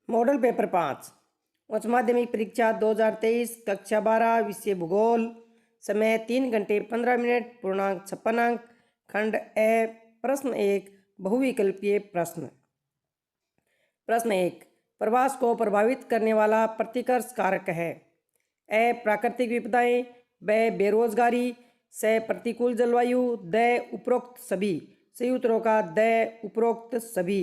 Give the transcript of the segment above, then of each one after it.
Model paper 5 उच्च माध्यमिक परीक्षा 2023 कक्षा 12 विषय भूगोल। समय 3 घंटे 15 मिनट। पूर्णांक 56 अंक। खंड ए। प्रश्न 1 बहुविकल्पीय प्रश्न। प्रश्न 1 प्रवास को प्रभावित करने वाला प्रतिकर्ष कारक है। ए प्राकृतिक विपदाएं, ब बेरोजगारी, स प्रतिकूल जलवायु, द उपरोक्त सभी। सही उत्तरों का द उपरोक्त सभी।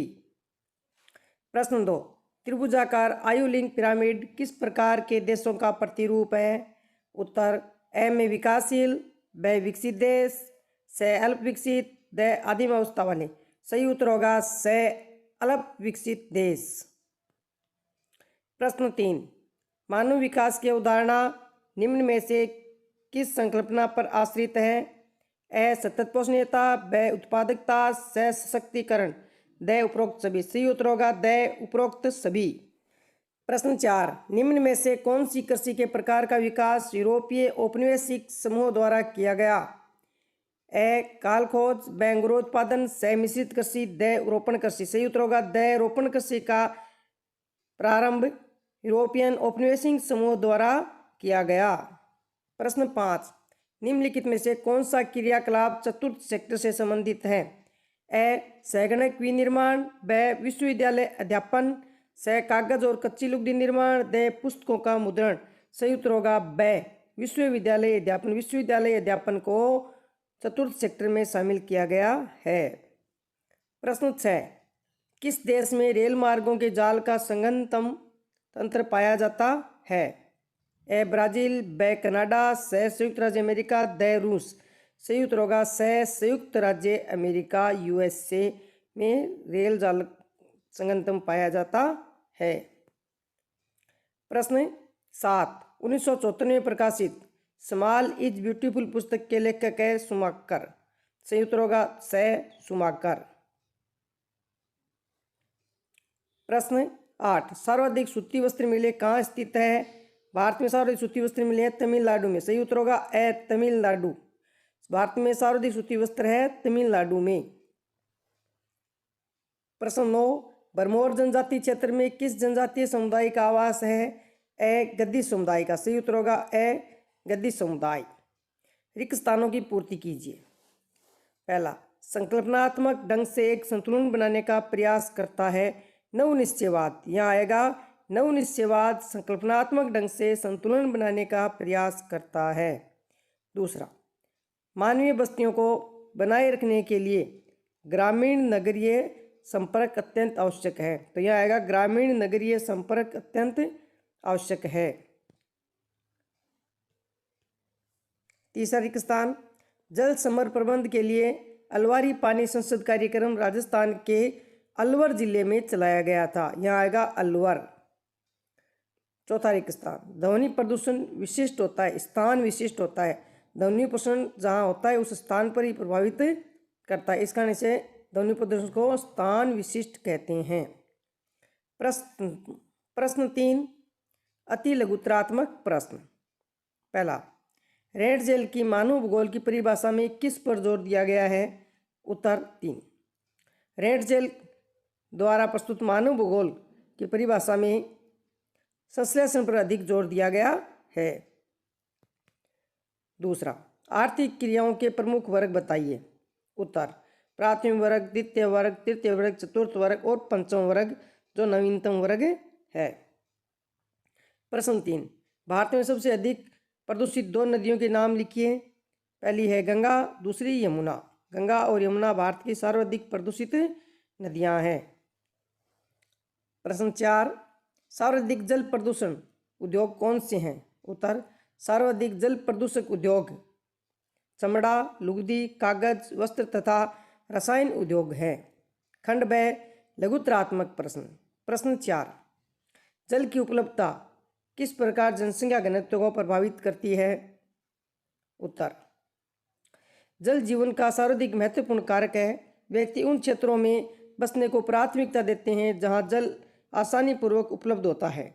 प्रश्न 2 त्रिभुजाकार आयुलिंक पिरामिड किस प्रकार के देशों का प्रतिरूप है। उत्तर ए में विकासशील, ब विकसित देश, स अल्प विकसित, द आदिम अवस्था वाले। सही उत्तर होगा स अल्प विकसित देश। प्रश्न 3 मानव विकास के अवधारणा निम्न में से किस संकल्पना पर आश्रित है। ए सतत पोषणीयता, ब उत्पादकता, स सशक्तिकरण, द उपरोक्त सभी। सही उत्तर होगा द उपरोक्त सभी। प्रश्न 4 निम्न में से कौन सी कृषि के प्रकार का विकास यूरोपीय औपनिवेशिक समूह द्वारा किया गया। ए काल खोज, ब अंकुरोत्पादन, स मिश्रित कृषि, द रोपण कृषि। सही उत्तर होगा द रोपण कृषि का प्रारंभ यूरोपियन औपनिवेशिक समूह द्वारा किया गया। प्रश्न 5 निम्नलिखित में से कौन सा क्रियाकलाप चतुर्थ सेक्टर से संबंधित है। ए सैगणक विनिर्माण, ब विश्वविद्यालय अध्यापन, स कागज और कच्ची लुगदी निर्माण, द पुस्तकों का मुद्रण। सही उत्तर होगा ब विश्वविद्यालय अध्यापन। विश्वविद्यालय अध्यापन को चतुर्थ सेक्टर में शामिल किया गया है। प्रश्न 6 किस देश में रेल मार्गों के जाल का संगठन तंत्र पाया जाता है। ए ब्राजील, ब कनाडा, स संयुक्त राज्य अमेरिका, द रूस। सही उत्तर होगा स संयुक्त राज्य अमेरिका यूएसए में रेल जाल संगठन पाया जाता है। प्रश्न 7 1974 में प्रकाशित स्मॉल इज ब्यूटीफुल पुस्तक के लेखक है शुमाकर। सही उत्तर होगा स शुमाकर। प्रश्न 8 सर्वाधिक सूती वस्त्र मिलें कहाँ स्थित है। भारत में सर्वाधिक सूती वस्त्र मिले हैं तमिलनाडु में। सही उत्तर होगा ए तमिलनाडु। भारत में सर्वाधिक सूती वस्त्र है तमिलनाडु में। प्रश्न 9 भरमौर जनजाति क्षेत्र में किस जनजातीय समुदाय का आवास है। ए गद्दी समुदाय का। सही उत्तर होगा ए गद्दी समुदाय। रिक्त स्थानों की पूर्ति कीजिए। पहला संकल्पनात्मक ढंग से एक संतुलन बनाने का प्रयास करता है। नवनिश्चयवाद यहाँ आएगा। नवनिश्चयवाद संकल्पनात्मक ढंग से संतुलन बनाने का प्रयास करता है। दूसरा मानवीय बस्तियों को बनाए रखने के लिए ग्रामीण नगरीय संपर्क अत्यंत आवश्यक है। तो यह आएगा ग्रामीण नगरीय संपर्क अत्यंत आवश्यक है। तीसरा रिक्त स्थान जल समर प्रबंध के लिए अलवारी पानी संसद कार्यक्रम राजस्थान के अलवर जिले में चलाया गया था। यहाँ आएगा अलवर। चौथा रिक्त स्थान ध्वनि प्रदूषण विशिष्ट होता है, स्थान विशिष्ट होता है। ध्वनि प्रदूषण जहाँ होता है उस स्थान पर ही प्रभावित करता है। इस कारण से ध्वनि प्रदूषण को स्थान विशिष्ट कहते हैं। प्रश्न 3 अति लघुतरात्मक प्रश्न। पहला रेड जेल की मानव भूगोल की परिभाषा में किस पर जोर दिया गया है। उत्तर 3 रेड जेल द्वारा प्रस्तुत मानव भूगोल की परिभाषा में संश्लेषण पर अधिक जोर दिया गया है। दूसरा आर्थिक क्रियाओं के प्रमुख वर्ग बताइए। उत्तर प्राथमिक वर्ग, द्वितीय वर्ग, तृतीय वर्ग, चतुर्थ वर्ग और पंचम वर्ग जो नवीनतम वर्ग है। प्रश्न 3 भारत में सबसे अधिक प्रदूषित 2 नदियों के नाम लिखिए। पहली है गंगा, दूसरी यमुना। गंगा और यमुना भारत की सर्वाधिक प्रदूषित नदियां हैं। प्रश्न 4 सर्वाधिक जल प्रदूषण उद्योग कौन से हैं। उत्तर सर्वाधिक जल प्रदूषक उद्योग चमड़ा, लुगदी, कागज, वस्त्र तथा रसायन उद्योग है। खंड ब लघुतरात्मक प्रश्न। प्रश्न 4 जल की उपलब्धता किस प्रकार जनसंख्या घनत्व को प्रभावित करती है। उत्तर जल जीवन का सर्वाधिक महत्वपूर्ण कारक है। व्यक्ति उन क्षेत्रों में बसने को प्राथमिकता देते हैं जहां जल आसानी पूर्वक उपलब्ध होता है।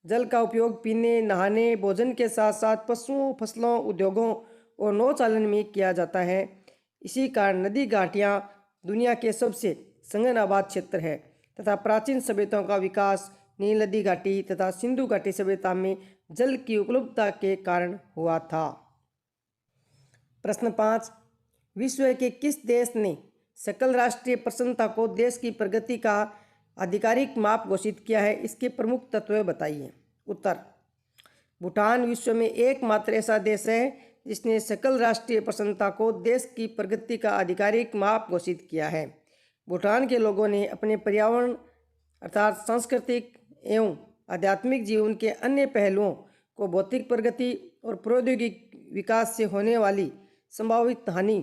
जल का उपयोग पीने, नहाने, भोजन के साथ साथ पशुओं, फसलों, उद्योगों और नौचालन में किया जाता है। इसी कारण नदी घाटियाँ दुनिया के सबसे संघन आबाद क्षेत्र है तथा प्राचीन सभ्यताओं का विकास नील नदी घाटी तथा सिंधु घाटी सभ्यता में जल की उपलब्धता के कारण हुआ था। प्रश्न 5, विश्व के किस देश ने सकल राष्ट्रीय प्रसन्नता को देश की प्रगति का आधिकारिक माप घोषित किया है? इसके प्रमुख तत्व बताइए। उत्तर, भूटान विश्व में एकमात्र ऐसा देश है जिसने सकल राष्ट्रीय प्रसन्नता को देश की प्रगति का आधिकारिक माप घोषित किया है। भूटान के लोगों ने अपने पर्यावरण अर्थात सांस्कृतिक एवं आध्यात्मिक जीवन के अन्य पहलुओं को भौतिक प्रगति और प्रौद्योगिक विकास से होने वाली संभावित हानि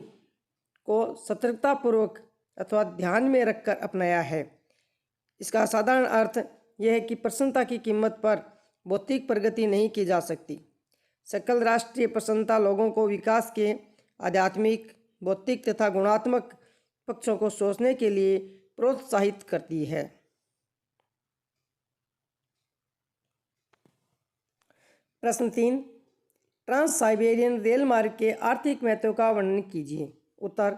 को सतर्कतापूर्वक अथवा ध्यान में रखकर अपनाया है। इसका साधारण अर्थ यह है कि प्रसन्नता की कीमत पर भौतिक प्रगति नहीं की जा सकती। सकल राष्ट्रीय प्रसन्नता लोगों को विकास के आध्यात्मिक, भौतिक तथा गुणात्मक पक्षों को सोचने के लिए प्रोत्साहित करती है। प्रश्न 3, ट्रांस साइबेरियन रेल मार्ग के आर्थिक महत्व का वर्णन कीजिए। उत्तर,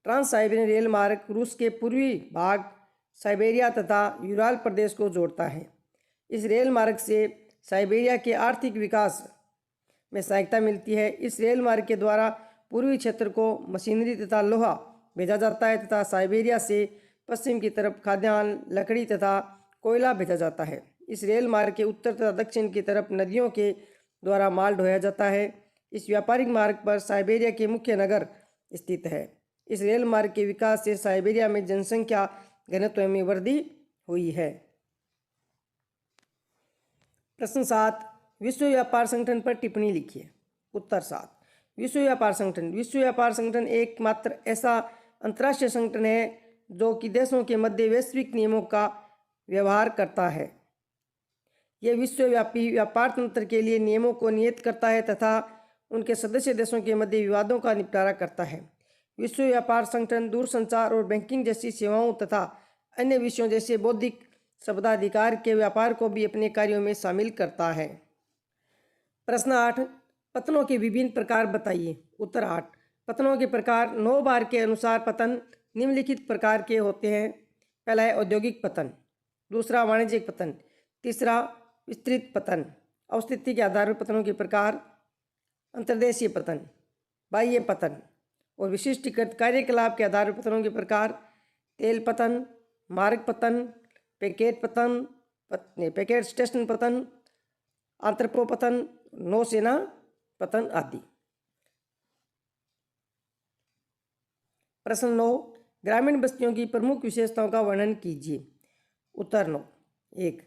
ट्रांस साइबेरियन रेल मार्ग रूस के पूर्वी भाग साइबेरिया तथा यूराल प्रदेश को जोड़ता है। इस रेल मार्ग से साइबेरिया के आर्थिक विकास में सहायता मिलती है। इस रेल मार्ग के द्वारा पूर्वी क्षेत्र को मशीनरी तथा लोहा भेजा जाता है तथा साइबेरिया से पश्चिम की तरफ खाद्यान्न, लकड़ी तथा कोयला भेजा जाता है। इस रेल मार्ग के उत्तर तथा दक्षिण की तरफ नदियों के द्वारा माल ढोया जाता है। इस व्यापारिक मार्ग पर साइबेरिया के मुख्य नगर स्थित है। इस रेल मार्ग के विकास से साइबेरिया में जनसंख्या घनत्व में वृद्धि हुई है। प्रश्न 7, विश्व व्यापार संगठन पर टिप्पणी लिखिए। उत्तर 7, विश्व व्यापार संगठन एकमात्र ऐसा अंतर्राष्ट्रीय संगठन है जो कि देशों के मध्य वैश्विक नियमों का व्यवहार करता है। यह विश्वव्यापी व्यापार तंत्र के लिए नियमों को नियत करता है तथा उनके सदस्य देशों के मध्य विवादों का निपटारा करता है। विश्व व्यापार संगठन दूरसंचार और बैंकिंग जैसी सेवाओं तथा अन्य विषयों जैसे बौद्धिक संपदाधिकार के व्यापार को भी अपने कार्यों में शामिल करता है। प्रश्न 8, पतनों के विभिन्न प्रकार बताइए। उत्तर 8, पतनों के प्रकार 9 बार के अनुसार पतन निम्नलिखित प्रकार के होते हैं। पहला है औद्योगिक पतन, दूसरा वाणिज्यिक पतन, तीसरा विस्तृत पतन। अवस्थिति के आधार पर पतनों के प्रकार: अंतर्देशीय पतन, बाह्य पतन और विशिष्टीकृत कार्यकलाप के आधार पर पतनों के प्रकार: तेल पतन, मार्ग पतन, पैकेट पतन, पैकेट स्टेशन पतन, आंत्रपो पतन, नौसेना पतन आदि। प्रश्न 9, ग्रामीण बस्तियों की प्रमुख विशेषताओं का वर्णन कीजिए। उत्तर 9, 1,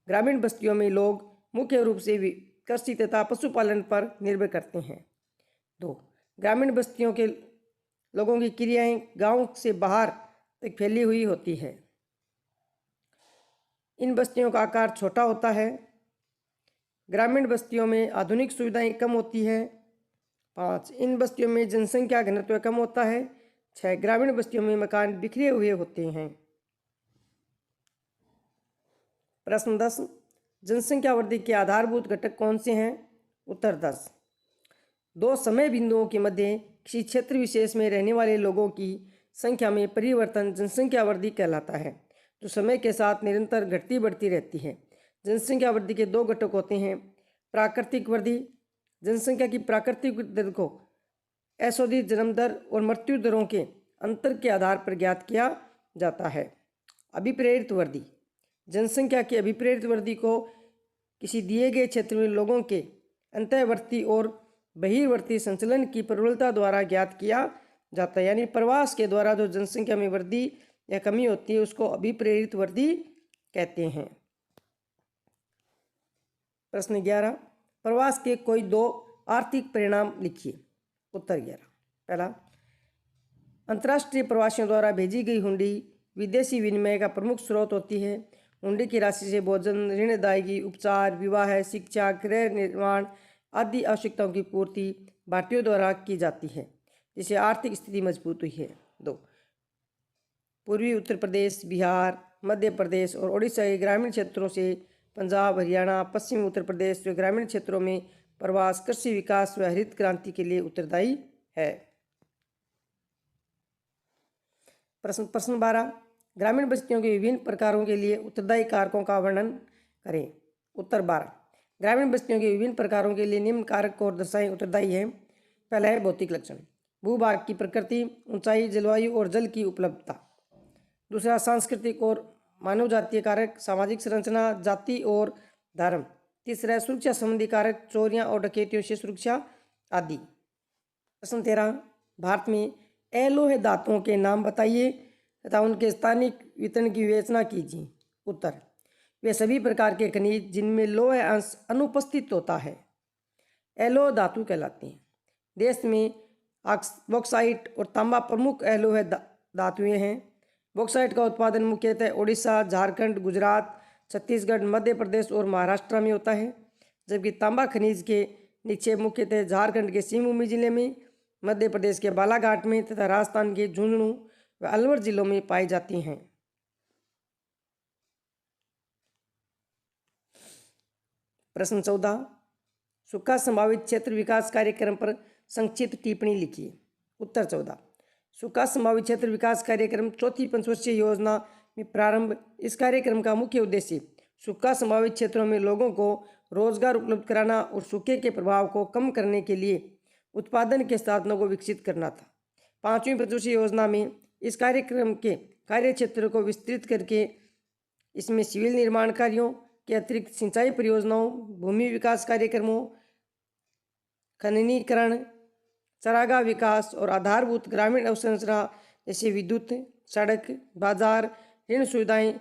ग्रामीण बस्तियों में लोग मुख्य रूप से कृषि तथा पशुपालन पर निर्भर करते हैं। 2, ग्रामीण बस्तियों के लोगों की क्रियाएं गांव से बाहर तक फैली हुई होती है। इन बस्तियों का आकार छोटा होता है। ग्रामीण बस्तियों में आधुनिक सुविधाएं कम होती है। 5, इन बस्तियों में जनसंख्या घनत्व कम होता है। 6, ग्रामीण बस्तियों में मकान बिखरे हुए होते हैं। प्रश्न 10, जनसंख्या वृद्धि के आधारभूत घटक कौन से हैं? उत्तर 10, 2 समय बिंदुओं के मध्य किसी क्षेत्र विशेष में रहने वाले लोगों की संख्या में परिवर्तन जनसंख्या वृद्धि कहलाता है, जो समय के साथ निरंतर घटती बढ़ती रहती है। जनसंख्या वृद्धि के 2 घटक होते हैं: प्राकृतिक वृद्धि, जनसंख्या की प्राकृतिक दर को अशोधित जन्म दर और मृत्यु दरों के अंतर के आधार पर ज्ञात किया जाता है। अभिप्रेरित वृद्धि, जनसंख्या की अभिप्रेरित वृद्धि को किसी दिए गए क्षेत्र में लोगों के अंतःवर्ती और बहिर्वर्ती संचलन की प्रबलता द्वारा ज्ञात किया जाता है। यानी प्रवास के द्वारा जो जनसंख्या में वृद्धि या कमी होती है उसको अभिप्रेरित वृद्धि कहते हैं। प्रश्न 11, प्रवास के कोई 2 आर्थिक परिणाम लिखिए। उत्तर 11, पहला, अंतर्राष्ट्रीय प्रवासियों द्वारा भेजी गई हुंडी विदेशी विनिमय का प्रमुख स्रोत होती है। हुंडी की राशि से भोजन, ऋण अदायगी, उपचार, विवाह, शिक्षा, गृह निर्माण आदि आवश्यकताओं की पूर्ति भारतीयों द्वारा की जाती है, जिससे आर्थिक स्थिति मजबूत हुई है। 2, पूर्वी उत्तर प्रदेश, बिहार, मध्य प्रदेश और ओडिशा के ग्रामीण क्षेत्रों से पंजाब, हरियाणा, पश्चिमी उत्तर प्रदेश के ग्रामीण क्षेत्रों में प्रवास कृषि विकास व हरित क्रांति के लिए उत्तरदायी है। प्रश्न 12, ग्रामीण बस्तियों के विभिन्न प्रकारों के लिए उत्तरदायी कारकों का वर्णन करें। उत्तर 12। ग्रामीण बस्तियों के विभिन्न प्रकारों के लिए निम्न कारक और दशाएं उत्तरदायी हैं। पहला है भौतिक लक्षण, भूभाग की प्रकृति, ऊंचाई, जलवायु और जल की उपलब्धता। दूसरा सांस्कृतिक और मानव जातीय कारक, सामाजिक संरचना, जाति और धर्म। तीसरा सुरक्षा संबंधी कारक, चोरियां और डकैतियों से सुरक्षा आदि। प्रश्न 13। भारत में अलोह धातुओं के नाम बताइए तथा उनके स्थानिक वितरण की विवेचना कीजिए। उत्तर, वे सभी प्रकार के खनिज जिनमें लौह अंश अनुपस्थित होता है अलोह धातु कहलाते हैं। देश में बॉक्साइट और तांबा प्रमुख अलोह धातुएं हैं। बॉक्साइट का उत्पादन मुख्यतः उड़ीसा, झारखंड, गुजरात, छत्तीसगढ़, मध्य प्रदेश और महाराष्ट्र में होता है, जबकि तांबा खनिज के निक्षेप मुख्यतः झारखंड के सिंहभूमि जिले में, मध्य प्रदेश के बालाघाट में तथा राजस्थान के झुंझुनू व अलवर जिलों में पाई जाती हैं। प्रश्न 14। सूखा संभावित क्षेत्र विकास कार्यक्रम पर संक्षिप्त टिप्पणी लिखिए। उत्तर 14। सूखा संभावित क्षेत्र विकास कार्यक्रम चौथी पंचवर्षीय योजना में प्रारंभ। इस कार्यक्रम का मुख्य उद्देश्य सूखा संभावित क्षेत्रों में लोगों को रोजगार उपलब्ध कराना और सूखे के प्रभाव को कम करने के लिए उत्पादन के साधनों को विकसित करना था। पांचवीं पंचवर्षीय योजना में इस कार्यक्रम के कार्य क्षेत्र को विस्तृत करके इसमें सिविल निर्माण कार्यों के अतिरिक्त सिंचाई परियोजनाओं, भूमि विकास कार्यक्रमों, खननीकरण, चारागाह विकास और आधारभूत ग्रामीण अवसंरचना जैसे विद्युत, सड़क, बाजार, ऋण सुविधाएं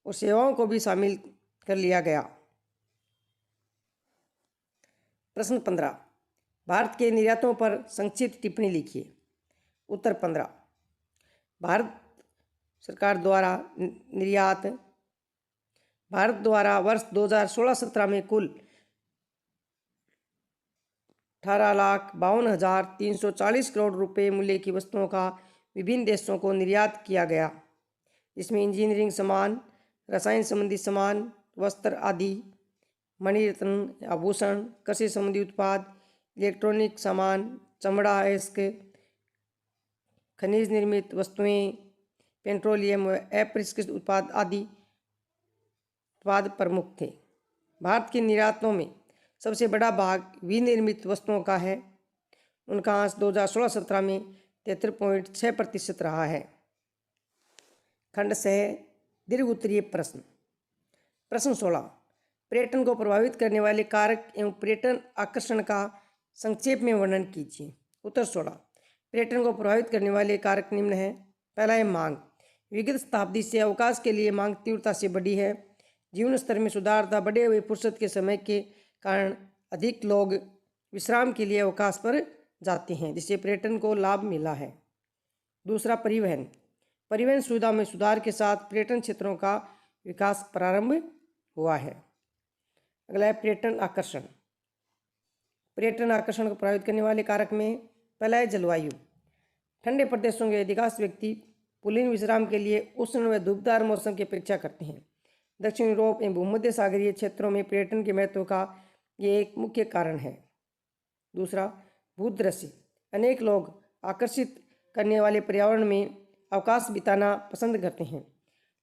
और सेवाओं को भी शामिल कर लिया गया। प्रश्न 15। भारत के निर्यातों पर संक्षिप्त टिप्पणी लिखिए। उत्तर 15। भारत सरकार द्वारा निर्यात भारत द्वारा वर्ष 2016-17 में कुल 18,52,340 करोड़ रुपए मूल्य की वस्तुओं का विभिन्न देशों को निर्यात किया गया, जिसमें इंजीनियरिंग सामान, रसायन संबंधी सामान, वस्त्र आदि, मणिरत्न, आभूषण, कृषि संबंधी उत्पाद, इलेक्ट्रॉनिक सामान, चमड़ा, अयस्क, खनिज निर्मित वस्तुएं, पेट्रोलियम व अपरिष्कृत उत्पाद आदि उत्पाद प्रमुख थे। भारत के निर्यातों में सबसे बड़ा भाग विनिर्मित वस्तुओं का है। उनका अंश 2016-17 में 73.6% रहा है। खंड 6 दीर्घ उत्तरीय प्रश्न। प्रश्न 16। पर्यटन को प्रभावित करने वाले कारक एवं पर्यटन आकर्षण का संक्षेप में वर्णन कीजिए। उत्तर 16। पर्यटन को प्रभावित करने वाले कारक निम्न हैं। पहला है मांग। विगत शताब्दी से अवकाश के लिए मांग तीव्रता से बढ़ी है। जीवन स्तर में सुधार तथा बढ़े हुए फुर्सत के समय के कारण अधिक लोग विश्राम के लिए अवकाश पर जाते हैं, जिससे पर्यटन को लाभ मिला है। दूसरा परिवहन। परिवहन सुविधा में सुधार के साथ पर्यटन क्षेत्रों का विकास प्रारंभ हुआ है। अगला है पर्यटन आकर्षण। पर्यटन आकर्षण को प्रभावित करने वाले कारक में पहला है जलवायु। ठंडे प्रदेशों के अधिकांश व्यक्ति पुलिन विश्राम के लिए उष्ण व धूपदार मौसम की अपेक्षा करते हैं। दक्षिण यूरोप एवं भूमध्य सागरीय क्षेत्रों में पर्यटन के महत्व का ये एक मुख्य कारण है। दूसरा भूदृश्य। अनेक लोग आकर्षित करने वाले पर्यावरण में अवकाश बिताना पसंद करते हैं,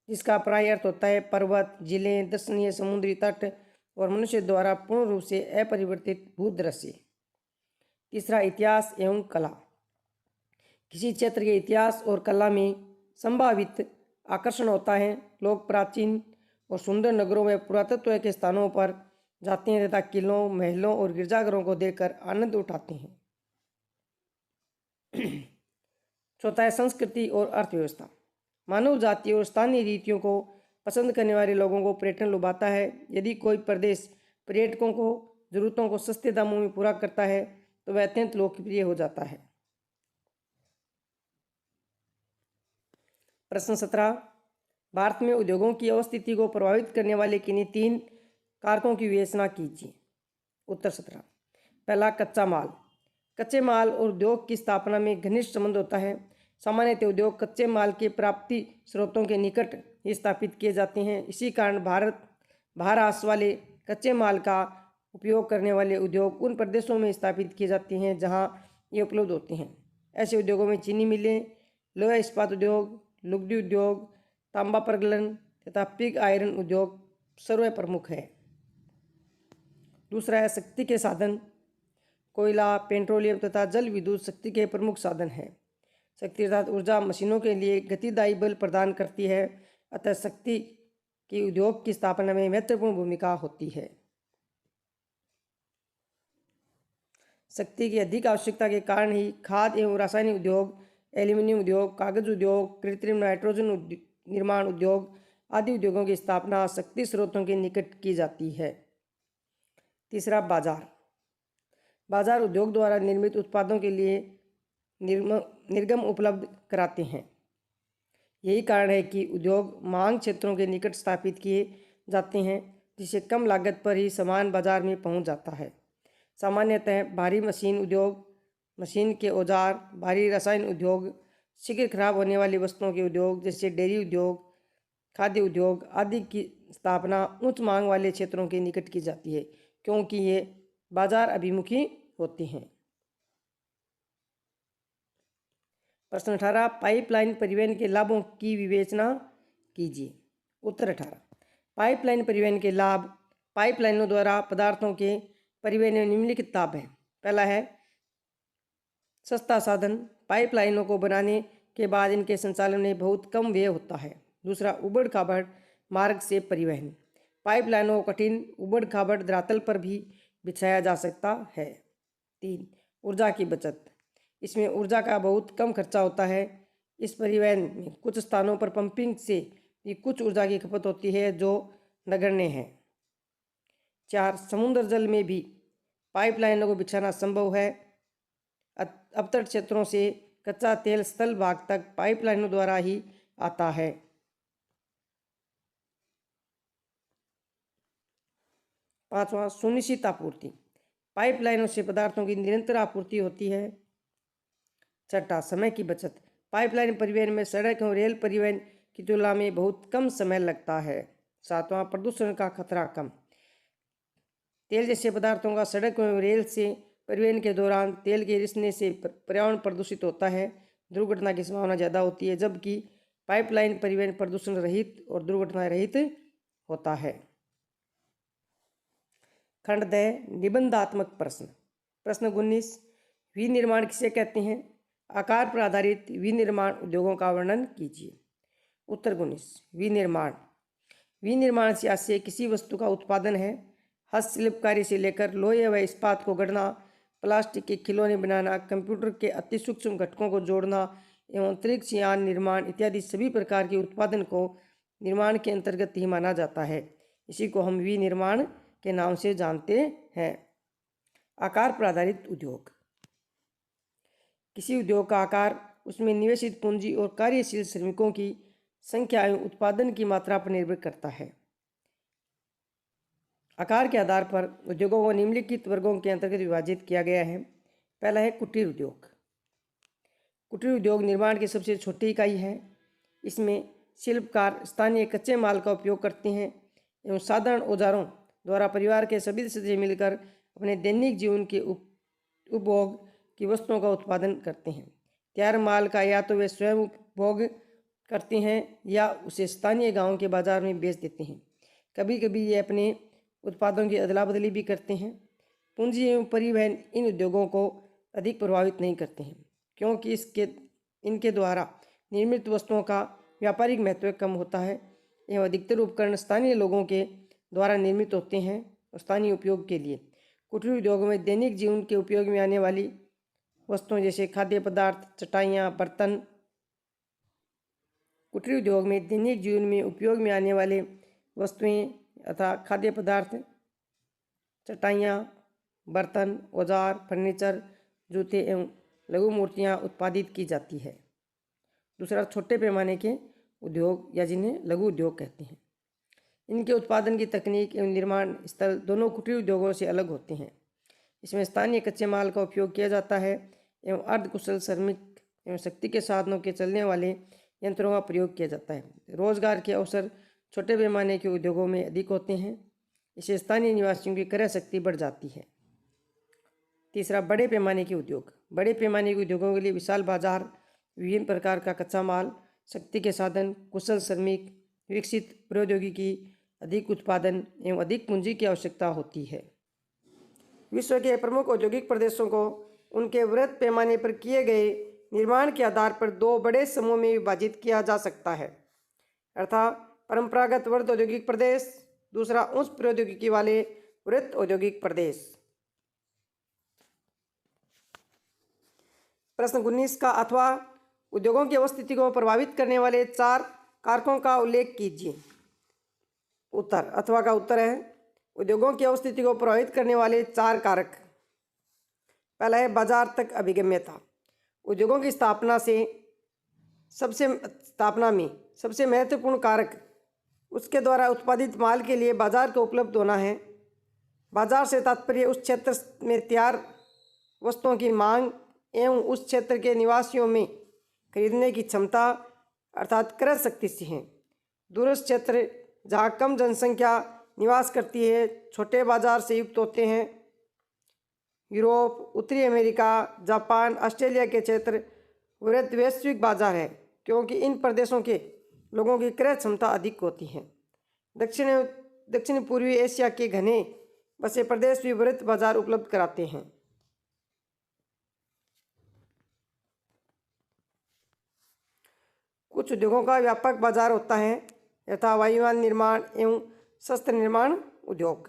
जिसका प्राय अर्थ होता है पर्वत, झीलें, दर्शनीय समुद्री तट और मनुष्य द्वारा पूर्ण रूप से अपरिवर्तित भूदृश्य। तीसरा इतिहास एवं कला। किसी क्षेत्र के इतिहास और कला में संभावित आकर्षण होता है। लोग प्राचीन और सुंदर नगरों में पुरातत्व के स्थानों पर जाते हैं तथा किलों, महलों और गिरजाघरों को देखकर आनंद उठाते हैं। चौथा है संस्कृति और अर्थव्यवस्था। मानव जाति और स्थानीय रीतियों को पसंद करने वाले लोगों को पर्यटन लुभाता है। यदि कोई प्रदेश पर्यटकों को जरूरतों को सस्ते दामों में पूरा करता है तो वह अत्यंत लोकप्रिय हो जाता है। प्रश्न 17। भारत में उद्योगों की अवस्थिति को प्रभावित करने वाले किन्हीं 3 कारकों की विवेचना कीजिए। उत्तर 17। पहला कच्चा माल। कच्चे माल और उद्योग की स्थापना में घनिष्ठ संबंध होता है। सामान्यतः उद्योग कच्चे माल के प्राप्ति स्रोतों के निकट ही स्थापित किए जाते हैं। इसी कारण भारत वाले कच्चे माल का उपयोग करने वाले उद्योग उन प्रदेशों में स्थापित किए जाते हैं जहां ये उपलब्ध होते हैं। ऐसे उद्योगों में चीनी मिलें, लोहा इस्पात उद्योग, लुगदी उद्योग, तांबा प्रगलन तथा पिग आयरन उद्योग सर्व प्रमुख है। दूसरा है शक्ति के साधन। कोयला, पेट्रोलियम तथा जल विद्युत शक्ति के प्रमुख साधन हैं। शक्ति अर्थात ऊर्जा मशीनों के लिए गतिदायी बल प्रदान करती है, अतः शक्ति की उद्योग की स्थापना में महत्वपूर्ण भूमिका होती है। शक्ति की अधिक आवश्यकता के कारण ही खाद्य एवं रासायनिक उद्योग, एल्यूमिनियम उद्योग, कागज उद्योग, कृत्रिम नाइट्रोजन निर्माण उद्योग आदि उद्योगों की स्थापना शक्ति स्रोतों के निकट की जाती है। तीसरा बाजार। बाजार उद्योग द्वारा निर्मित उत्पादों के लिए निर्गम उपलब्ध कराते हैं। यही कारण है कि उद्योग मांग क्षेत्रों के निकट स्थापित किए जाते हैं, जिससे कम लागत पर ही सामान बाजार में पहुंच जाता है। सामान्यतः भारी मशीन उद्योग, मशीन के औजार, भारी रसायन उद्योग, शीघ्र खराब होने वाली वस्तुओं के उद्योग जैसे डेयरी उद्योग, खाद्य उद्योग आदि की स्थापना उच्च मांग वाले क्षेत्रों के निकट की जाती है, क्योंकि ये बाजार अभिमुखी होते हैं। प्रश्न 18, पाइपलाइन परिवहन के लाभों की विवेचना कीजिए। उत्तर 18, पाइपलाइन परिवहन के लाभ। पाइपलाइनों द्वारा पदार्थों के परिवहन में निम्नलिखित लाभ हैं। पहला है सस्ता साधन। पाइपलाइनों को बनाने के बाद इनके संचालन में बहुत कम व्यय होता है। दूसरा, उबड़ खाबड़ मार्ग से परिवहन। पाइपलाइनों को कठिन उबड़ खाबड़ धरातल पर भी बिछाया जा सकता है। 3, ऊर्जा की बचत। इसमें ऊर्जा का बहुत कम खर्चा होता है। इस परिवहन में कुछ स्थानों पर पंपिंग से भी कुछ ऊर्जा की खपत होती है, जो नगण्य है। 4, समुद्र जल में भी पाइपलाइनों को बिछाना संभव है। अवतट क्षेत्रों से कच्चा तेल स्थल भाग तक पाइपलाइनों द्वारा ही आता है। 5वां, सुनिश्चित आपूर्ति। पाइपलाइनों से पदार्थों की निरंतर आपूर्ति होती है। 6, समय की बचत। पाइपलाइन परिवहन में सड़क और रेल परिवहन की तुलना में बहुत कम समय लगता है। 7वां, प्रदूषण का खतरा कम। तेल जैसे पदार्थों का सड़क और रेल से परिवहन के दौरान तेल के रिसने से पर्यावरण प्रदूषित होता है, दुर्घटना की संभावना ज़्यादा होती है, जबकि पाइपलाइन परिवहन प्रदूषण रहित और दुर्घटना रहित होता है। खंड 10, निबंधात्मक प्रश्न। प्रश्न 19, विनिर्माण किसे कहते हैं? आकार पर आधारित विनिर्माण उद्योगों का वर्णन कीजिए। उत्तर 19, विनिर्माण से आशय किसी वस्तु का उत्पादन है। हस्तशिल्प कार्य से लेकर लोहे व इस्पात को गढ़ना, प्लास्टिक के खिलौने बनाना, कंप्यूटर के अति सूक्ष्म घटकों को जोड़ना एवं अंतरिक्ष यान निर्माण इत्यादि सभी प्रकार के उत्पादन को निर्माण के अंतर्गत ही माना जाता है। इसी को हम विनिर्माण के नाम से जानते हैं। आकार पर आधारित उद्योग। किसी उद्योग का आकार उसमें निवेशित पूंजी और कार्यशील श्रमिकों की संख्या एवं उत्पादन की मात्रा पर निर्भर करता है। आकार के आधार पर उद्योगों को निम्नलिखित वर्गों के अंतर्गत विभाजित किया गया है। पहला है कुटीर उद्योग। कुटीर उद्योग निर्माण की सबसे छोटी इकाई है। इसमें शिल्पकार स्थानीय कच्चे माल का उपयोग करते हैं एवं साधारण औजारों द्वारा परिवार के सभी सदस्य मिलकर अपने दैनिक जीवन के उपभोग की वस्तुओं का उत्पादन करते हैं। तैयार माल का या तो वे स्वयं उपभोग करते हैं या उसे स्थानीय गांव के बाजार में बेच देते हैं। कभी कभी ये अपने उत्पादों की अदला बदली भी करते हैं। पूंजी एवं परिवहन इन उद्योगों को अधिक प्रभावित नहीं करते हैं, क्योंकि इनके द्वारा निर्मित वस्तुओं का व्यापारिक महत्व कम होता है एवं अधिकतर उपकरण स्थानीय लोगों के द्वारा निर्मित होते हैं और स्थानीय उपयोग के लिए। कुटीर उद्योगों में दैनिक जीवन के उपयोग में आने वाली वस्तुएं जैसे खाद्य पदार्थ, चटाइयाँ, बर्तन। कुटीर उद्योग में दैनिक जीवन में उपयोग में आने वाले वस्तुएं तथा खाद्य पदार्थ, चटाइयाँ, बर्तन, औजार, फर्नीचर, जूते एवं लघु मूर्तियाँ उत्पादित की जाती है। दूसरा, छोटे पैमाने के उद्योग या जिन्हें लघु उद्योग कहते हैं। इनके उत्पादन की तकनीक एवं निर्माण स्थल दोनों कुटीर उद्योगों से अलग होते हैं। इसमें स्थानीय कच्चे माल का उपयोग किया जाता है एवं अर्धकुशल श्रमिक एवं शक्ति के साधनों के चलने वाले यंत्रों का प्रयोग किया जाता है। रोजगार के अवसर छोटे पैमाने के उद्योगों में अधिक होते हैं। इससे स्थानीय निवासियों की क्रय शक्ति बढ़ जाती है। तीसरा, बड़े पैमाने के उद्योग। बड़े पैमाने के उद्योगों के लिए विशाल बाजार, विभिन्न प्रकार का कच्चा माल, शक्ति के साधन, कुशल श्रमिक, विकसित प्रौद्योगिकी, अधिक उत्पादन एवं अधिक पूंजी की आवश्यकता होती है। विश्व के प्रमुख औद्योगिक प्रदेशों को उनके वृहत पैमाने पर किए गए निर्माण के आधार पर दो बड़े समूह में विभाजित किया जा सकता है, अर्थात परंपरागत वृहत औद्योगिक प्रदेश, दूसरा उच्च प्रौद्योगिकी वाले वृहत औद्योगिक प्रदेश। प्रश्न 19 का अथवा उद्योगों की अवस्थिति को प्रभावित करने वाले 4 कारकों का उल्लेख कीजिए। उत्तर, अथवा का उत्तर है उद्योगों की अवस्थिति को प्रभावित करने वाले 4 कारक। पहला है बाजार तक अभिगम्यता। उद्योगों की स्थापना में सबसे महत्वपूर्ण कारक उसके द्वारा उत्पादित माल के लिए बाजार को उपलब्ध होना है। बाजार से तात्पर्य उस क्षेत्र में तैयार वस्तुओं की मांग एवं उस क्षेत्र के निवासियों में खरीदने की क्षमता अर्थात क्रय शक्ति से है। दूरस्थ क्षेत्र जहाँ कम जनसंख्या निवास करती है छोटे बाजार से युक्त होते हैं। यूरोप, उत्तरी अमेरिका, जापान, ऑस्ट्रेलिया के क्षेत्र वृहत वैश्विक बाजार है क्योंकि इन प्रदेशों के लोगों की क्रय क्षमता अधिक होती है। दक्षिण पूर्वी एशिया के घने बसे प्रदेश भी वृहत बाजार उपलब्ध कराते हैं। कुछ उद्योगों का व्यापक बाजार होता है यथा वायुयान निर्माण एवं शस्त्र निर्माण उद्योग।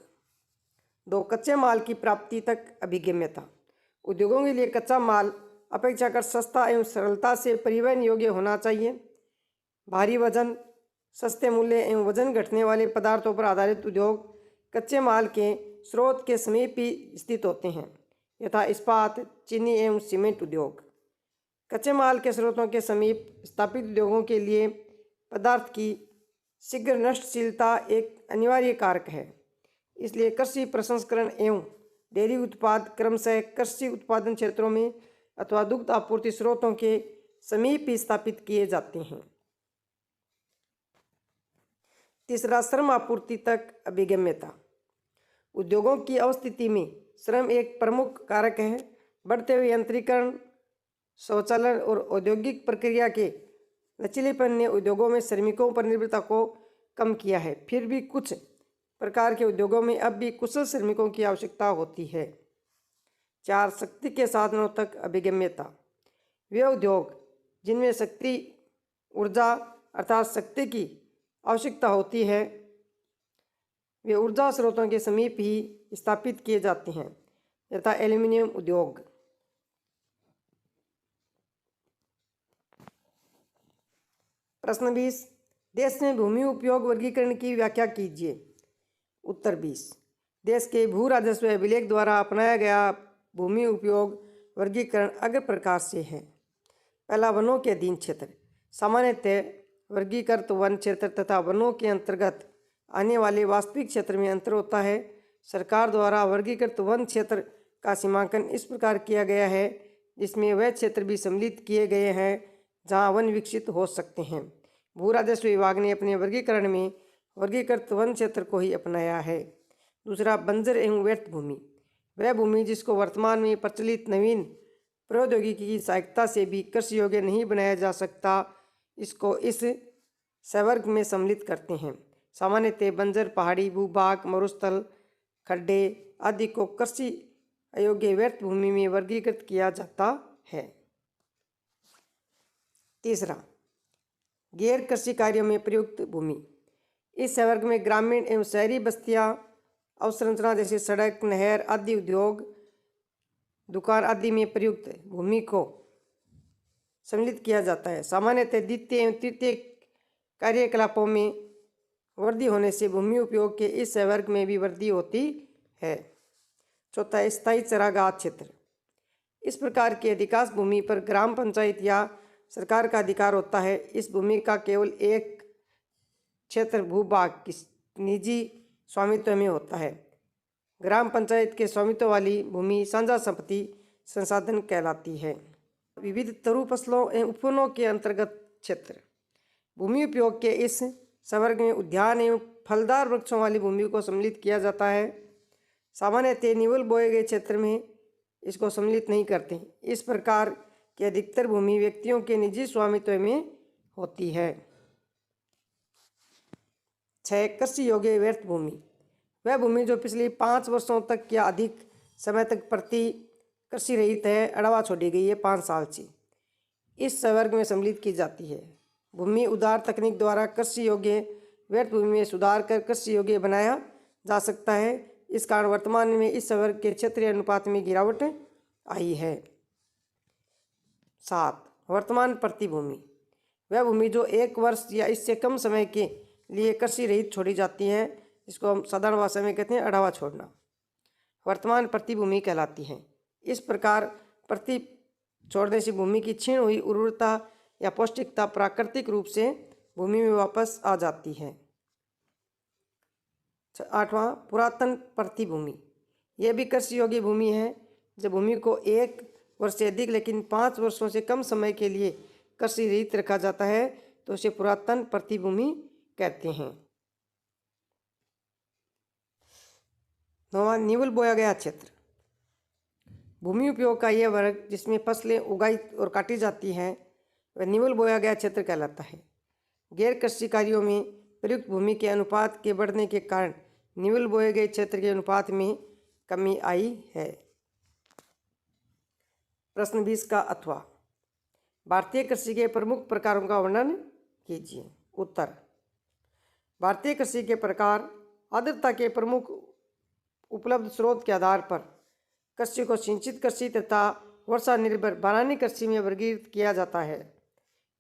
2 कच्चे माल की प्राप्ति तक अभिगम्यता। उद्योगों के लिए कच्चा माल अपेक्षाकृत सस्ता एवं सरलता से परिवहन योग्य होना चाहिए। भारी वजन, सस्ते मूल्य एवं वजन घटने वाले पदार्थों पर आधारित उद्योग कच्चे माल के स्रोत के समीप ही स्थित होते हैं यथा इस्पात, चीनी एवं सीमेंट उद्योग। कच्चे माल के स्रोतों के समीप स्थापित उद्योगों के लिए पदार्थ की शीघ्र नष्टशीलता एक अनिवार्य कारक है। इसलिए कृषि प्रसंस्करण एवं डेयरी उत्पाद क्रमशः कृषि उत्पादन क्षेत्रों में अथवा दुग्ध आपूर्ति स्रोतों के समीप ही स्थापित किए जाते हैं। तीसरा, श्रम आपूर्ति तक अभिगम्यता। उद्योगों की अवस्थिति में श्रम एक प्रमुख कारक है। बढ़ते हुए यंत्रीकरण, स्वचालन और औद्योगिक प्रक्रिया के लचीलेपन ने उद्योगों में श्रमिकों पर निर्भरता को कम किया है। फिर भी कुछ प्रकार के उद्योगों में अब भी कुशल श्रमिकों की आवश्यकता होती है। 4, शक्ति के साधनों तक अभिगम्यता। वे उद्योग जिनमें शक्ति ऊर्जा अर्थात शक्ति की आवश्यकता होती है वे ऊर्जा स्रोतों के समीप ही स्थापित किए जाते हैं यथा एल्यूमिनियम उद्योग। प्रश्न 20, देश में भूमि उपयोग वर्गीकरण की व्याख्या कीजिए। उत्तर 20, देश के भू राजस्व अभिलेख द्वारा अपनाया गया भूमि उपयोग वर्गीकरण अग्र प्रकार से है। पहला, वनों के अधीन क्षेत्र। सामान्यतः वर्गीकृत वन क्षेत्र तथा वनों के अंतर्गत आने वाले वास्तविक क्षेत्र में अंतर होता है। सरकार द्वारा वर्गीकृत वन क्षेत्र का सीमांकन इस प्रकार किया गया है जिसमें वह क्षेत्र भी सम्मिलित किए गए हैं जहां वन विकसित हो सकते हैं। भू राजस्व विभाग ने अपने वर्गीकरण में वर्गीकृत वन क्षेत्र को ही अपनाया है। दूसरा, बंजर एवं व्यर्थ भूमि। वह भूमि जिसको वर्तमान में प्रचलित नवीन प्रौद्योगिकी की सहायता से भी कृषि योग्य नहीं बनाया जा सकता, इसको इस संवर्ग में सम्मिलित करते हैं। सामान्यतः बंजर पहाड़ी भूभाग, मरुस्थल, खड्डे आदि को कृषि अयोग्य व्यर्थ भूमि में वर्गीकृत किया जाता है। तीसरा, गैर कृषि कार्यों में प्रयुक्त भूमि। इस संवर्ग में ग्रामीण एवं शहरी बस्तियां, अवसंरचना जैसे सड़क, नहर आदि, उद्योग, दुकान आदि में प्रयुक्त भूमि को सम्मिलित किया जाता है। सामान्यतः द्वितीय एवं तृतीय कार्यकलापों में वृद्धि होने से भूमि उपयोग के इस संवर्ग में भी वृद्धि होती है। चौथा, स्थायी चरागाह क्षेत्र। इस प्रकार की अधिकांश भूमि पर ग्राम पंचायत या सरकार का अधिकार होता है। इस भूमि का केवल एक क्षेत्र भूभाग की निजी स्वामित्व में होता है। ग्राम पंचायत के स्वामित्व वाली भूमि साझा संपत्ति संसाधन कहलाती है। विविध तरु फसलों एवं उपवनों के अंतर्गत क्षेत्र। भूमि उपयोग के इस संवर्ग में उद्यान एवं फलदार वृक्षों वाली भूमि को सम्मिलित किया जाता है। सामान्यतः निवल बोए गए क्षेत्र में इसको सम्मिलित नहीं करते। इस प्रकार की अधिकतर भूमि व्यक्तियों के निजी स्वामित्व में होती है। 6. कृषि योग्य व्यर्थ भूमि, वह भूमि जो पिछले 5 वर्षों तक या अधिक समय तक प्रति कृषि रहित है, अड़वा छोड़ी गई है 5 साल से, इस वर्ग में सम्मिलित की जाती है। भूमि उदार तकनीक द्वारा कृषि योग्य व्यर्थ भूमि में सुधार कर कृषि योग्य बनाया जा सकता है। इस कारण वर्तमान में इस वर्ग के क्षेत्रीय अनुपात में गिरावट आई है। 7. वर्तमान प्रतिभूमि, वह भूमि जो 1 वर्ष या इससे कम समय के लिए कृषि रहित छोड़ी जाती है, इसको हम साधारण भाषा में कहते हैं अड़ावा छोड़ना, वर्तमान प्रतिभूमि कहलाती है। इस प्रकार प्रति छोड़ने से भूमि की क्षीण हुई उर्वरता या पौष्टिकता प्राकृतिक रूप से भूमि में वापस आ जाती है। 8वां पुरातन प्रतिभूमि, यह भी कृषि योग्य भूमि है। जब भूमि को 1 वर्ष से अधिक लेकिन 5 वर्षों से कम समय के लिए कृषि रहित रखा जाता है तो उसे पुरातन प्रतिभूमि कहते हैं। 9वां निवल बोया गया क्षेत्र, भूमि उपयोग का यह वर्ग जिसमें फसलें उगाई और काटी जाती हैं वह निवल बोया गया क्षेत्र कहलाता है। गैर कृषि कार्यों में प्रयुक्त भूमि के अनुपात के बढ़ने के कारण निवल बोए गए क्षेत्र के अनुपात में कमी आई है। प्रश्न 20 का अथवा, भारतीय कृषि के प्रमुख प्रकारों का वर्णन कीजिए। उत्तर, भारतीय कृषि के प्रकार आर्द्रता के प्रमुख उपलब्ध स्रोत के आधार पर कृषि को सिंचित कृषि तथा वर्षा निर्भर बारानी कृषि में वर्गीकृत किया जाता है।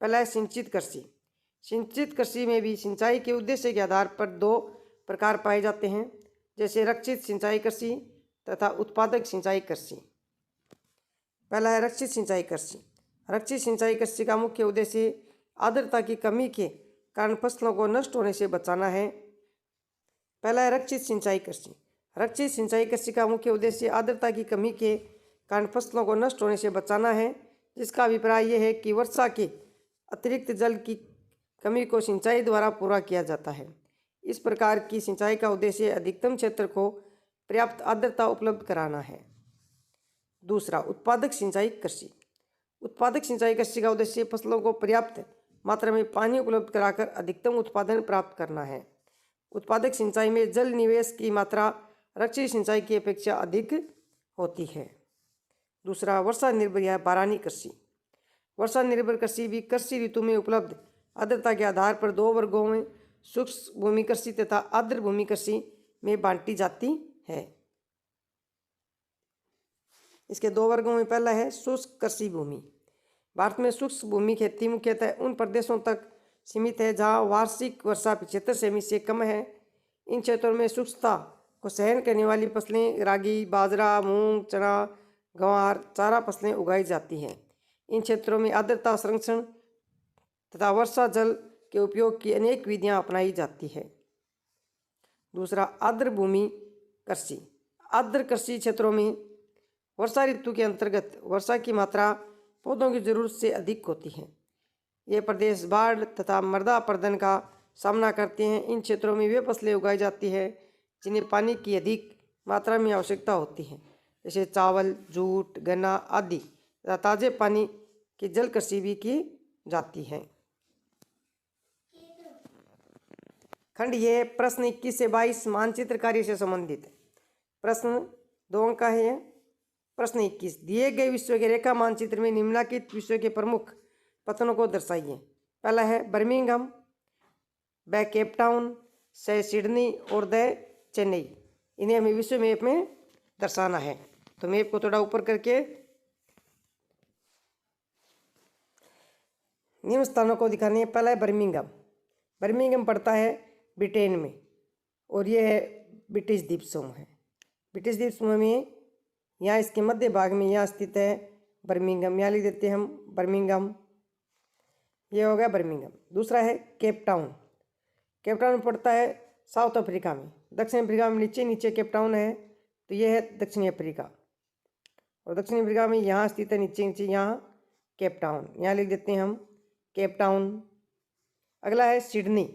पहला है सिंचित कृषि। सिंचित कृषि में भी सिंचाई के उद्देश्य के आधार पर 2 प्रकार पाए जाते हैं, जैसे रक्षित सिंचाई कृषि तथा उत्पादक सिंचाई कृषि। पहला है रक्षित सिंचाई कृषि। रक्षित सिंचाई कृषि का मुख्य उद्देश्य आर्द्रता की कमी के कारण फसलों को नष्ट होने से बचाना है। पहला है रक्षित सिंचाई कृषि। रक्षित सिंचाई कृषि का मुख्य उद्देश्य आर्द्रता की कमी के कारण फसलों को नष्ट होने से बचाना है, जिसका अभिप्राय यह है कि वर्षा के अतिरिक्त जल की कमी को सिंचाई द्वारा पूरा किया जाता है। इस प्रकार की सिंचाई का उद्देश्य अधिकतम क्षेत्र को पर्याप्त आर्द्रता उपलब्ध कराना है। दूसरा, उत्पादक सिंचाई कृषि। उत्पादक सिंचाई कृषि का उद्देश्य फसलों को पर्याप्त मात्रा में पानी उपलब्ध कराकर अधिकतम उत्पादन प्राप्त करना है। उत्पादक सिंचाई में जल निवेश की मात्रा रक्षित सिंचाई की अपेक्षा अधिक होती है। दूसरा, वर्षा निर्भर या बारानी कृषि। वर्षा निर्भर कृषि भी कृषि ऋतु में उपलब्ध आर्द्रता के आधार पर 2 वर्गों में शुष्क भूमि कृषि तथा आर्द्र भूमि कृषि में बांटी जाती है। इसके 2 वर्गों में पहला है शुष्क कृषि भूमि। भारत में शुष्क भूमि खेती मुख्यतः उन प्रदेशों तक सीमित है जहाँ वार्षिक वर्षा 75 सेमी से कम है। इन क्षेत्रों में शुष्कता को सहन करने वाली फसलें रागी, बाजरा, मूंग, चना, ग्वार, चारा फसलें उगाई जाती हैं। इन क्षेत्रों में आर्द्रता संरक्षण तथा वर्षा जल के उपयोग की अनेक विधियां अपनाई जाती है। दूसरा, आर्द्र भूमि कृषि। आर्द्र कृषि क्षेत्रों में वर्षा ऋतु के अंतर्गत वर्षा की मात्रा पौधों की जरूरत से अधिक होती है। ये प्रदेश बाढ़ तथा मृदा अपरदन का सामना करते हैं। इन क्षेत्रों में वे फसलें उगाई जाती है जिन्हें पानी की अधिक मात्रा में आवश्यकता होती है, जैसे चावल, जूट, गन्ना आदि। तथा ताजे पानी की जल कृषि भी की जाती है। खंड ये प्रश्न 21 से 22 मानचित्र कार्य से संबंधित है। प्रश्न 2 अंक का है। प्रश्न 21, दिए गए विश्व के रेखा मानचित्र में निम्नलिखित विश्व के प्रमुख पत्तनों को दर्शाइए। पहला है बर्मिंघम, ब केप टाउन, से सिडनी और द चेन्नई। इन्हें हमें विश्व मैप में दर्शाना है। तो मैप को थोड़ा ऊपर करके निम्न स्थानों को दिखाने है। पहला है बर्मिंघम। बर्मिंघम पड़ता है ब्रिटेन में और यह है ब्रिटिश द्वीप समूह है। ब्रिटिश द्वीप समूह में यहाँ इसके मध्य भाग में यहाँ स्थित है बर्मिंघम। यहाँ लिख देते हैं हम बर्मिंघम। ये हो गया बर्मिंघम। दूसरा है केप टाउन। केप टाउन पड़ता है साउथ अफ्रीका में। दक्षिण अफ्रीका में नीचे नीचे केप टाउन है, तो ये है दक्षिणी अफ्रीका। और दक्षिण अफ्रीका में यहाँ स्थित है नीचे नीचे यहाँ केप टाउन। यहाँ लिख देते हैं हम केप टाउन। अगला है सिडनी।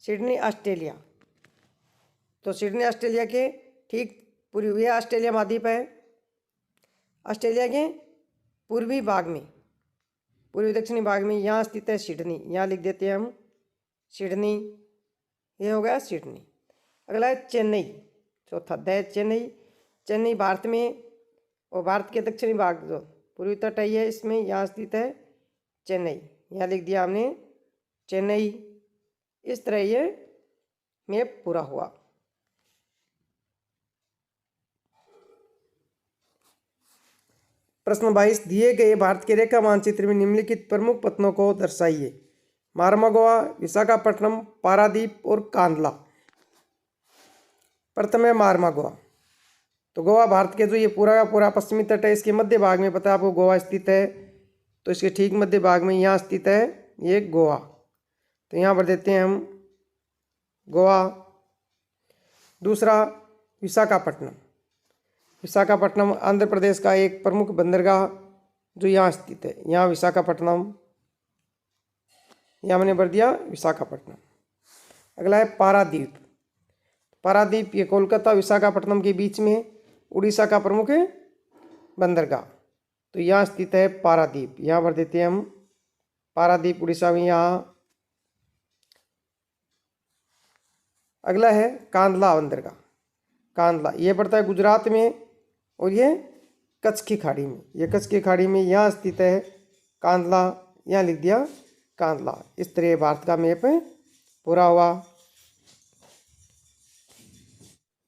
Sydney Australia. तो सिडनी ऑस्ट्रेलिया के ठीक पूर्वी, यह ऑस्ट्रेलिया महाद्वीप है। ऑस्ट्रेलिया के पूर्वी भाग में पूर्वी दक्षिणी भाग में यहाँ स्थित है सिडनी, यहाँ लिख देते हैं हम सिडनी, ये हो गया सिडनी। अगला है चेन्नई, चौथा द चेन्नई। चेन्नई भारत में और भारत के दक्षिणी भाग जो पूर्वी तट है इसमें यहाँ स्थित है चेन्नई, यहाँ लिख दिया हमने चेन्नई। इस तरह ये मैप पूरा हुआ। प्रश्न 22, दिए गए भारत के रेखा मानचित्र में निम्नलिखित प्रमुख पत्तनों को दर्शाइए। मार्मागोआ, विशाखापट्टनम, पारादीप और कांदला। प्रथम है मार्मागोआ। तो गोवा भारत के जो ये पूरा का पूरा पश्चिमी तट है इसके मध्य भाग में पता है आपको गोवा स्थित है, तो इसके ठीक मध्य भाग में यहाँ स्थित है ये गोवा, तो यहाँ पर देते हैं हम गोवा। दूसरा विशाखापट्टनम। विशाखापट्टनम आंध्र प्रदेश का एक प्रमुख बंदरगाह जो यहाँ स्थित है, यहाँ विशाखापट्टनम, यहाँ मैंने भर दिया विशाखापट्टनम। अगला है पारादीप। पारादीप ये कोलकाता विशाखापट्टनम के बीच में उड़ीसा का प्रमुख बंदरगाह, तो यहाँ स्थित है पारादीप, यहाँ भर देते हैं हम पारादीप उड़ीसा में यहाँ। अगला है कांदला बंदरगाह। कांदला ये पड़ता है गुजरात में और ये कच्छ की खाड़ी में, ये कच्छ की खाड़ी में यहाँ स्थित है कांदला, यहाँ लिख दिया कांदला। इस तरह भारत का मैप पूरा हुआ।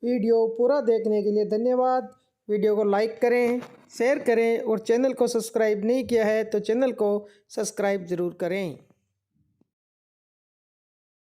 वीडियो पूरा देखने के लिए धन्यवाद। वीडियो को लाइक करें, शेयर करें और चैनल को सब्सक्राइब नहीं किया है तो चैनल को सब्सक्राइब ज़रूर करें।